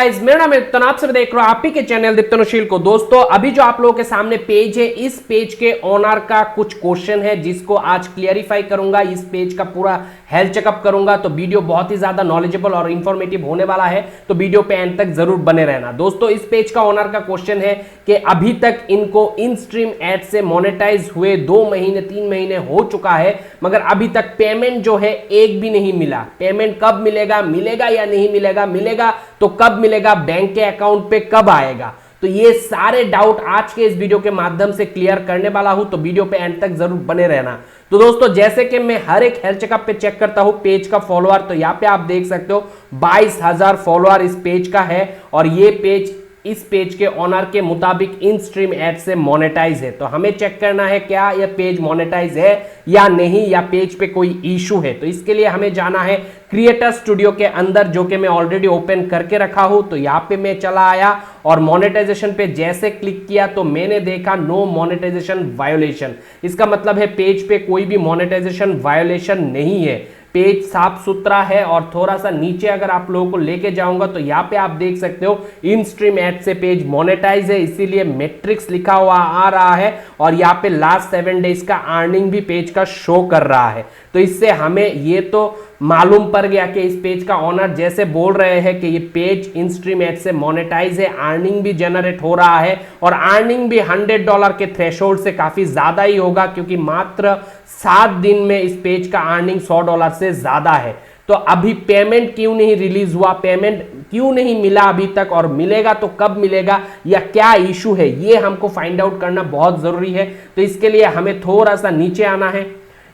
Guys, मेरा नाम है दिप्तन। आप सब देख रहे हो आप ही के चैनल दिप्तनशील को। दोस्तों, अभी जो आप लोगों के सामने पेज है, इस पेज के ओनर का कुछ क्वेश्चन है जिसको आज क्लियरिफाई करूंगा। इस पेज का पूरा हेल्थ चेकअप करूंगा, तो वीडियो बहुत ही ज्यादा नॉलेजेबल और इंफॉर्मेटिव होने वाला है, तो वीडियो पे एंड तक जरूर बने रहना। दोस्तों, इस पेज का ओनर का क्वेश्चन है कि अभी तक इनको इन स्ट्रीम एड से मोनेटाइज हुए 2 महीने 3 महीने हो चुका है, मगर अभी तक पेमेंट जो है एक भी नहीं मिला। पेमेंट कब मिलेगा, मिलेगा या नहीं मिलेगा, मिलेगा तो कब मिलेगा, बैंक के अकाउंट पे कब आएगा, तो ये सारे डाउट आज के इस वीडियो के माध्यम से क्लियर करने वाला हूं, तो वीडियो पे एंड तक जरूर बने रहना। तो दोस्तों, जैसे कि मैं हर एक हेल्थ चेकअप पे चेक करता हूं पेज का फॉलोअर, तो यहां पे आप देख सकते हो 22,000 फॉलोअर इस पेज का है, और ये पेज इस पेज के ओनर के मुताबिक इन स्ट्रीम एड से मोनेटाइज है। तो हमें चेक करना है क्या यह पेज मोनेटाइज है या नहीं, या पेज पे कोई इशू है। तो इसके लिए हमें जाना है क्रिएटर स्टूडियो के अंदर, जो कि मैं ऑलरेडी ओपन करके रखा हूं। तो यहां पे मैं चला आया और मोनेटाइजेशन पे जैसे क्लिक किया तो मैंने देखा नो मोनेटाइजेशन वायोलेशन। इसका मतलब है पेज पे कोई भी मोनेटाइजेशन वायोलेशन नहीं है, पेज साफ सुथरा है। और थोड़ा सा नीचे अगर आप लोगों को लेके जाऊंगा तो यहाँ पे आप देख सकते हो इन स्ट्रीम एड से पेज मोनेटाइज है, इसीलिए मैट्रिक्स लिखा हुआ आ रहा है, और यहाँ पे लास्ट 7 डेज का अर्निंग भी पेज का शो कर रहा है। तो इससे हमें ये तो मालूम पड़ गया कि इस पेज का ओनर जैसे बोल रहे हैं कि ये पेज इन स्ट्रीम एड से मोनेटाइज है, अर्निंग भी जनरेट हो रहा है, और अर्निंग भी $100 के थ्रेशोल्ड से काफी ज्यादा ही होगा, क्योंकि मात्र 7 दिन में इस पेज का अर्निंग $100 से ज्यादा है। तो अभी पेमेंट क्यों नहीं रिलीज हुआ, पेमेंट क्यों नहीं मिला अभी तक, और मिलेगा तो कब मिलेगा, या क्या इशू है, ये हमको फाइंड आउट करना बहुत जरूरी है। तो इसके लिए हमें थोड़ा सा नीचे आना है।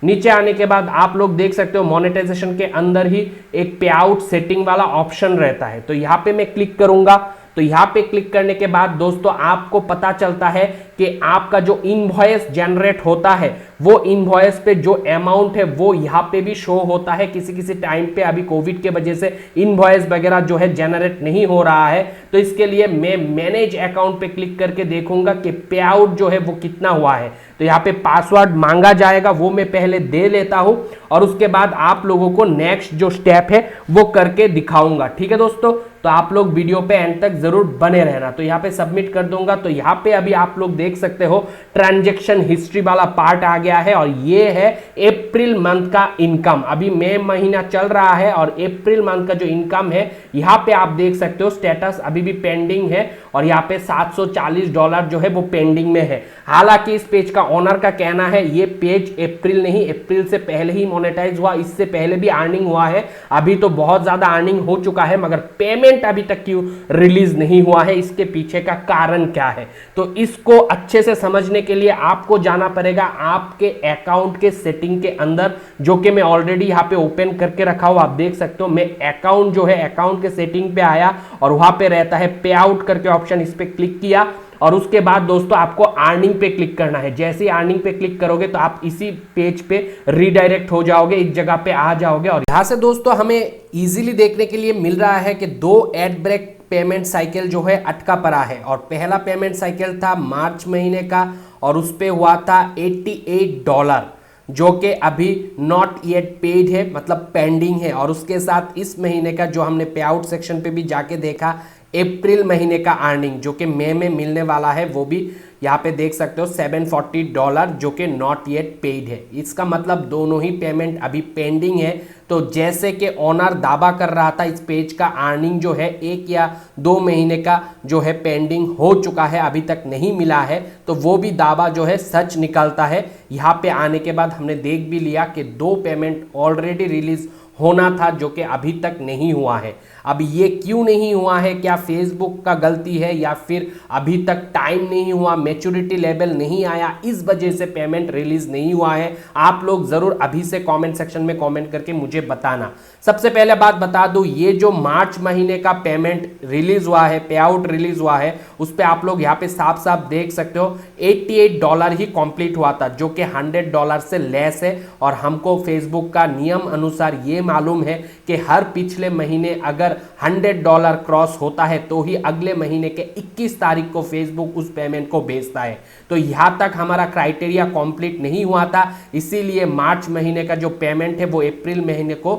नीचे आने के बाद आप लोग देख सकते हो मोनेटाइजेशन के अंदर ही एक पे आउट सेटिंग वाला ऑप्शन रहता है, तो यहां पे मैं क्लिक करूंगा। तो यहां पे क्लिक करने के बाद दोस्तों आपको पता चलता है कि आपका जो इनवॉइस जनरेट होता है, वो इनवॉइस पे जो अमाउंट है वो यहाँ पे भी शो होता है। किसी किसी टाइम पे अभी कोविड के वजह से इनवॉइस वगैरह जो है जनरेट नहीं हो रहा है, तो इसके लिए मैं मैनेज अकाउंट पे क्लिक करके देखूंगा कि पे आउट जो है वो कितना हुआ है। तो यहाँ पे पासवर्ड मांगा जाएगा, वो मैं पहले दे लेता हूं, और उसके बाद आप लोगों को नेक्स्ट जो स्टेप है वो करके दिखाऊंगा। ठीक है दोस्तों, तो आप लोग वीडियो पे एंड तक जरूर बने रहना। तो यहाँ पे सबमिट कर दूंगा। तो यहाँ पे अभी आप लोग देख सकते हो ट्रांजैक्शन हिस्ट्री वाला पार्ट आ गया है, और ये है अप्रैल मंथ का इनकम। अभी मई महीना चल रहा है और अप्रैल मंथ का जो इनकम है यहाँ पे आप देख सकते हो स्टेटस अभी भी पेंडिंग है, और यहाँ पे $740 जो है वो पेंडिंग में है। हालांकि इस पेज का ओनर का कहना है ये पेज अप्रैल नहीं, अप्रैल से पहले ही मोनेटाइज हुआ, इससे पहले भी अर्निंग हुआ है, अभी तो बहुत ज्यादा अर्निंग हो चुका है, मगर पेमेंट अभी तक क्यों रिलीज नहीं हुआ है, इसके पीछे का कारण क्या है। तो इसको अच्छे से समझने के लिए आपको जाना पड़ेगा आपके अकाउंट के सेटिंग के अंदर, जो कि मैं ऑलरेडी यहाँ पे ओपन करके रखा हूं। आप देख सकते हो मैं अकाउंट जो है अकाउंट के सेटिंग पे आया, और वहां पे रहता है पे आउट करके ऑप्शन, इस पे क्लिक किया, और उसके बाद दोस्तों आपको अर्निंग पे क्लिक करना है। जैसे ही अर्निंग पे क्लिक करोगे तो आप इसी पेज पे रीडायरेक्ट हो जाओगे, इस जगह पे आ जाओगे, और यहां से दोस्तों हमें इजीली देखने के लिए मिल रहा है कि 2 एड ब्रेक पेमेंट साइकिल जो है अटका पड़ा है। और पहला पेमेंट साइकिल था मार्च महीने का, और उस पे हुआ था $88, जो कि अभी नॉट येट पेड है, मतलब पेंडिंग है। और उसके साथ इस महीने का जो हमने पे आउट सेक्शन पे भी जाके देखा, अप्रैल महीने का अर्निंग जो कि मई में मिलने वाला है, वो भी यहाँ पे देख सकते हो $740, जो कि नॉट येट पेड है। इसका मतलब दोनों ही पेमेंट अभी पेंडिंग है। तो जैसे कि ओनर दावा कर रहा था इस पेज का अर्निंग जो है 1 या 2 महीने का जो है पेंडिंग हो चुका है, अभी तक नहीं मिला है, तो वो भी दावा जो है सच निकलता है। यहाँ पे आने के बाद हमने देख भी लिया कि 2 पेमेंट ऑलरेडी रिलीज होना था, जो कि अभी तक नहीं हुआ है। अब ये क्यों नहीं हुआ है, क्या फेसबुक का गलती है, या फिर अभी तक टाइम नहीं हुआ, मैच्योरिटी लेवल नहीं आया, इस वजह से पेमेंट रिलीज नहीं हुआ है, आप लोग जरूर अभी से कमेंट सेक्शन में कमेंट करके मुझे बताना। सबसे पहले बात बता दूं, ये जो मार्च महीने का पेमेंट रिलीज हुआ है, पे आउट रिलीज हुआ है, उस पे आप लोग यहाँ पे साफ साफ देख सकते हो $88 ही कंप्लीट हुआ था, जो कि $100 से लेस है। और हमको फेसबुक का नियम अनुसार ये मालूम है कि हर पिछले महीने अगर $100 क्रॉस होता है तो ही अगले महीने के 21 तारीख को फेसबुक उस पेमेंट को भेजता है। तो यहां तक हमारा क्राइटेरिया कंप्लीट नहीं हुआ था, इसीलिए मार्च महीने का जो पेमेंट है वो अप्रैल महीने को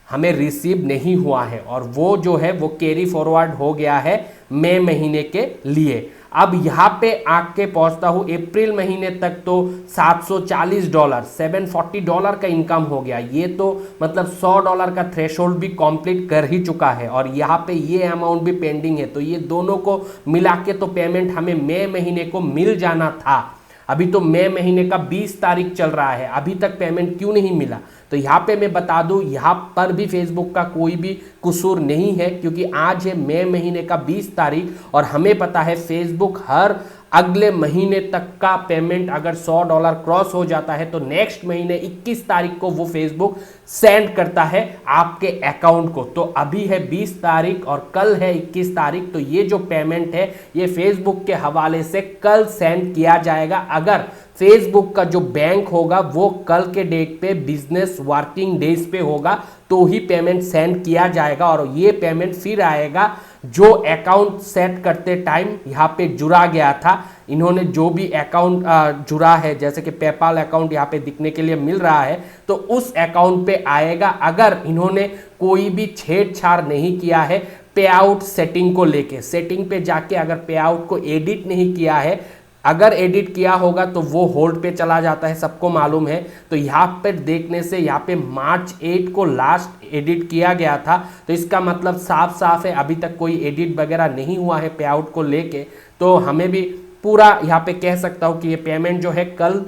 हमें रिसीव नहीं हुआ है और वो जो है वो कैरी फॉरवर्ड हो गया है मई महीने के लिए। अब यहाँ पे आके पहुंचता हूँ अप्रैल महीने तक तो $740 $740 का इनकम हो गया। ये तो मतलब $100 का थ्रेशोल्ड भी कंप्लीट कर ही चुका है और यहाँ पे ये अमाउंट भी पेंडिंग है। तो ये दोनों को मिला के तो पेमेंट हमें मई महीने को मिल जाना था। अभी तो मई महीने का 20 तारीख चल रहा है, अभी तक पेमेंट क्यों नहीं मिला? तो यहाँ पे मैं बता दूँ, यहाँ पर भी फेसबुक का कोई भी कसूर नहीं है, क्योंकि आज है मई महीने का 20 तारीख और हमें पता है फेसबुक हर अगले महीने तक का पेमेंट अगर $100 क्रॉस हो जाता है तो नेक्स्ट महीने 21 तारीख को वो फेसबुक सेंड करता है आपके अकाउंट को। तो अभी है 20 तारीख और कल है 21 तारीख, तो ये जो पेमेंट है ये फेसबुक के हवाले से कल सेंड किया जाएगा। अगर फेसबुक का जो बैंक होगा वो कल के डेट पे बिजनेस वर्किंग डेज पे होगा तो ही पेमेंट सेंड किया जाएगा और ये पेमेंट फिर आएगा जो अकाउंट सेट करते टाइम यहाँ पे जुड़ा गया था। इन्होंने जो भी अकाउंट जुड़ा है, जैसे कि पेपाल अकाउंट यहाँ पे दिखने के लिए मिल रहा है, तो उस अकाउंट पे आएगा। अगर इन्होंने कोई भी छेड़छाड़ नहीं किया है पे आउट सेटिंग को लेके, सेटिंग पे जाके अगर पे आउट को एडिट नहीं किया है, अगर एडिट किया होगा तो वो होल्ड पे चला जाता है, सबको मालूम है। तो यहाँ पे देखने से यहाँ पे मार्च 8 को लास्ट एडिट किया गया था, तो इसका मतलब साफ साफ है अभी तक कोई एडिट वगैरह नहीं हुआ है पे आउट को लेके। तो हमें भी पूरा यहाँ पे कह सकता हूँ कि ये पेमेंट जो है कल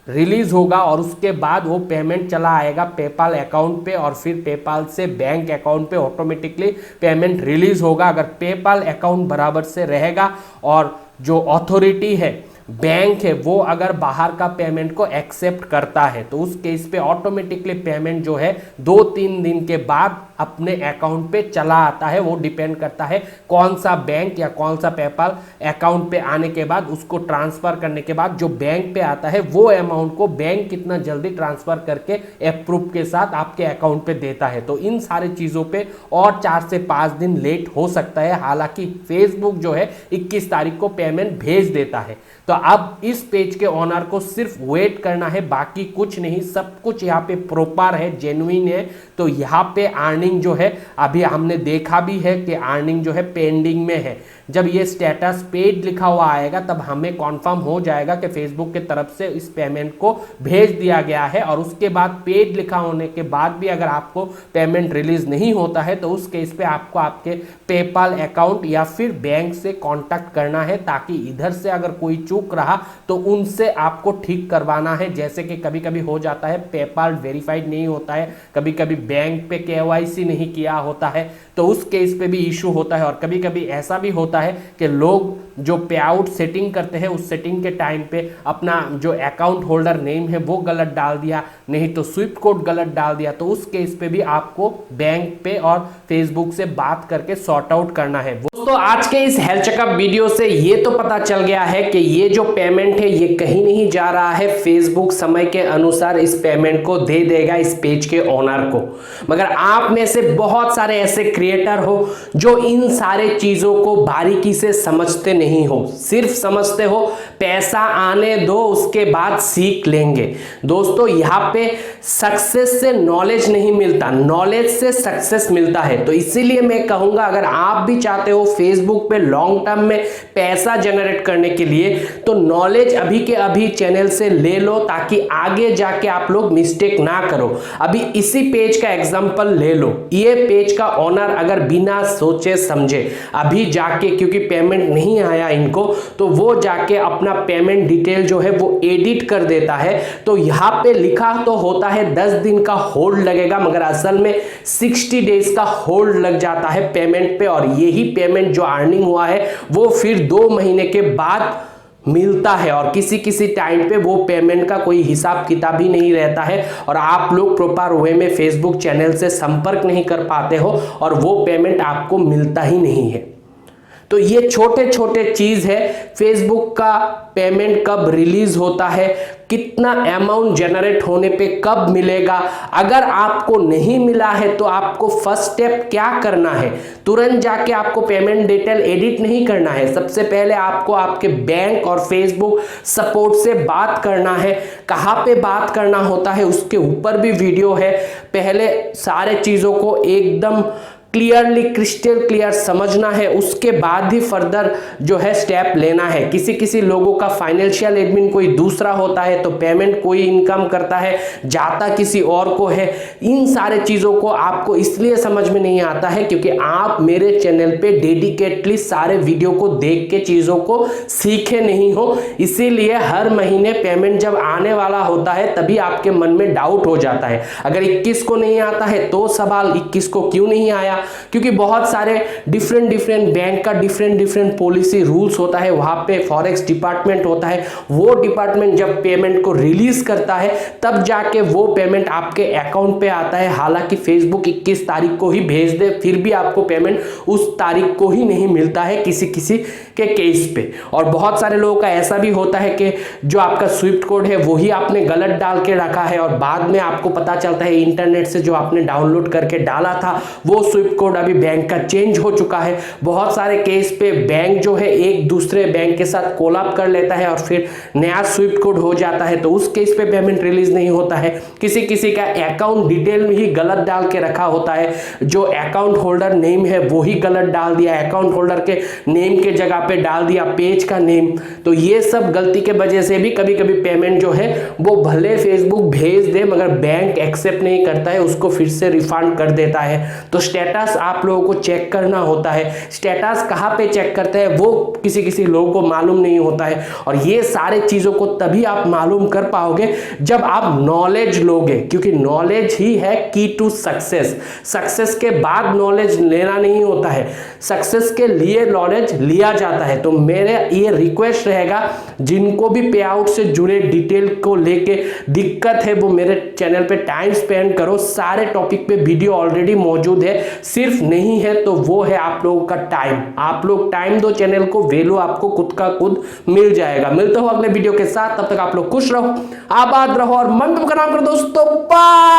रिलीज होगा और उसके बाद वो पेमेंट चला आएगा पेपाल अकाउंट पे और फिर पेपाल से बैंक अकाउंट पे ऑटोमेटिकली पेमेंट रिलीज होगा। अगर पेपाल अकाउंट बराबर से रहेगा और जो अथॉरिटी है बैंक है वो अगर बाहर का पेमेंट को एक्सेप्ट करता है तो उस केस पे ऑटोमेटिकली पेमेंट जो है 2-3 दिन के बाद अपने अकाउंट पे चला आता है। वो डिपेंड करता है कौन सा बैंक या कौन सा पेपाल अकाउंट पे आने के बाद उसको ट्रांसफर करने के बाद जो बैंक पे आता है वो अमाउंट को बैंक कितना जल्दी ट्रांसफर करके अप्रूव के साथ आपके अकाउंट पे देता है। तो इन सारी चीज़ों पे और 4 से 5 दिन लेट हो सकता है। हालांकि फेसबुक जो है 21 तारीख को पेमेंट भेज देता है। तो अब इस पेज के ओनर को सिर्फ वेट करना है, बाकी कुछ नहीं, सब कुछ यहाँ पे प्रॉपर है, जेन्युइन है। तो यहाँ पे अर्निंग जो है अभी हमने देखा भी है कि अर्निंग जो है पेंडिंग में है। जब ये स्टेटस पेड लिखा हुआ आएगा तब हमें कॉन्फर्म हो जाएगा कि फेसबुक की तरफ से इस पेमेंट को भेज दिया गया है। और उसके बाद पेड लिखा होने के बाद भी अगर आपको पेमेंट रिलीज नहीं होता है तो उस केस पे आपको आपके पेपाल अकाउंट या फिर बैंक से कांटेक्ट करना है, ताकि इधर से अगर कोई चूक रहा तो उनसे आपको ठीक करवाना है। जैसे कि कभी कभी हो जाता है पेपाल वेरीफाइड नहीं होता है, कभी कभी बैंक पे KYC नहीं किया होता है, तो उस केस पे भी इशू होता है। और कभी कभी ऐसा भी होता है कि लोग जो पे आउट सेटिंग करते हैं उस सेटिंग के टाइम पे अपना जो अकाउंट होल्डर नेम है वो गलत डाल दिया, नहीं तो स्विफ्ट कोड गलत डाल दिया, तो उस केस पे भी आपको बैंक पे और फेसबुक से बात करके सॉर्ट आउट करना है। दोस्तों आज के इस हेल्थ चेकअप वीडियो से ये तो पता चल गया है कि ये जो पेमेंट है ये कहीं नहीं जा रहा है, फेसबुक समय के अनुसार इस पेमेंट को दे देगा इस पेज के ओनर को। मगर आप में से बहुत सारे ऐसे क्रिएटर हो जो इन सारे चीजों को बारीकी से समझते नहीं हो, सिर्फ समझते हो पैसा आने दो उसके बाद सीख लेंगे। दोस्तों यहाँ पे सक्सेस से नॉलेज नहीं मिलता, नॉलेज से सक्सेस मिलता है। तो इसीलिए मैं कहूंगा अगर आप भी चाहते हो फेसबुक पे लॉन्ग टर्म में पैसा जनरेट करने के लिए तो नॉलेज अभी के अभी चैनल से ले लो, ताकि आगे जाके आप लोग मिस्टेक ना करो। अभी इसी पेज का एग्जांपल ले लो, ये पेज का ओनर अगर बिना सोचे समझे अभी जाके, क्योंकि पेमेंट नहीं आया इनको, तो वो जाके अपना पेमेंट डिटेल जो है वो एडिट कर देता है। तो यहाँ पे लिखा तो होता है 10 दिन का होल्ड लगेगा, मगर असल में 60 डेज का होल्ड लग जाता है पेमेंट पे। और यही पेमेंट जो अर्निंग हुआ है वो फिर 2 महीने के बाद मिलता है और किसी किसी टाइम पे वो पेमेंट का कोई हिसाब किताब ही नहीं रहता है और आप लोग प्रॉपर वे में फेसबुक चैनल से संपर्क नहीं कर पाते हो और वो पेमेंट आपको मिलता ही नहीं है। तो ये छोटे छोटे चीज है। फेसबुक का पेमेंट कब रिलीज होता है, कितना अमाउंट जनरेट होने पे कब मिलेगा, अगर आपको नहीं मिला है तो आपको फर्स्ट स्टेप क्या करना है। तुरंत जाके आपको पेमेंट डिटेल एडिट नहीं करना है, सबसे पहले आपको आपके बैंक और फेसबुक सपोर्ट से बात करना है। कहां पे बात करना होता है उसके ऊपर भी वीडियो है। पहले सारे चीजों को एकदम क्लियरली क्रिस्टल क्लियर समझना है, उसके बाद ही फर्दर जो है स्टेप लेना है। किसी किसी लोगों का फाइनेंशियल एडमिन कोई दूसरा होता है, तो पेमेंट कोई इनकम करता है, जाता किसी और को है। इन सारे चीजों को आपको इसलिए समझ में नहीं आता है क्योंकि आप मेरे चैनल पे डेडिकेटली सारे वीडियो को देख के चीजों को सीखे नहीं हो। इसीलिए हर महीने पेमेंट जब आने वाला होता है तभी आपके मन में डाउट हो जाता है। अगर 21 को नहीं आता है तो सवाल 21 को क्यों नहीं आया, क्योंकि बहुत सारे डिफरेंट बैंक का डिफरेंट पॉलिसी रूल्स होता है। वहां पे फॉरेक्स डिपार्टमेंट होता है, वो डिपार्टमेंट जब पेमेंट को रिलीज करता है तब जाके वो पेमेंट आपके अकाउंट पे आता है। हालांकि फेसबुक 21 तारीख को ही भेज दे फिर भी आपको पेमेंट उस तारीख को ही नहीं मिलता है किसी किसी के केस पे। और बहुत सारे लोगों का ऐसा भी होता है कि जो आपका स्विफ्ट कोड है वही आपने गलत डाल के रखा है और बाद में आपको पता चलता है इंटरनेट से जो आपने डाउनलोड करके डाला था वो स्विफ्ट कोड अभी बैंक का चेंज हो चुका है। बहुत सारे केस पे बैंक जो है एक दूसरे बैंक के साथ कोलैब कर लेता है और फिर नया स्विफ्ट कोड हो जाता है, तो उस केस पे पेमेंट रिलीज नहीं होता है। किसी किसी का अकाउंट डिटेल में ही गलत डाल के रखा होता है, जो अकाउंट होल्डर नेम है वो ही गलत डाल दिया, अकाउंट होल्डर के नेम के जगह पे डाल दिया पेज का नेम। तो ये सब गलती के वजह से भी कभी कभी पेमेंट जो है वो भले फेसबुक भेज दे मगर बैंक एक्सेप्ट नहीं करता है, उसको फिर से रिफंड कर देता है। तो स्टेटस आप लोगों को चेक करना होता है। स्टेटस कहां पे चेक करते हैं वो किसी किसी लोगों को मालूम नहीं होता है, और ये सारे चीजों को तभी आप मालूम कर पाओगे जब आप नॉलेज लोगे, क्योंकि नॉलेज ही है की टू सक्सेस। सक्सेस के बाद नॉलेज लेना नहीं होता है, सक्सेस के लिए नॉलेज लिया जाता है। तो मेरे ये रिक्वेस्ट रहेगा जिनको भी पे आउट से जुड़े डिटेल को लेके दिक्कत है वो मेरे चैनल पे टाइम स्पेंड करो। सारे टॉपिक पे वीडियो ऑलरेडी मौजूद है, सिर्फ नहीं है तो वो है आप लोगों का टाइम। आप लोग टाइम दो चैनल को, वैल्यू आपको खुद का खुद मिल जाएगा। मिलते हो अगले वीडियो के साथ, तब तक आप लोग खुश रहो, आबाद रहो और मंत्र का नाम करो दोस्तों। बाय।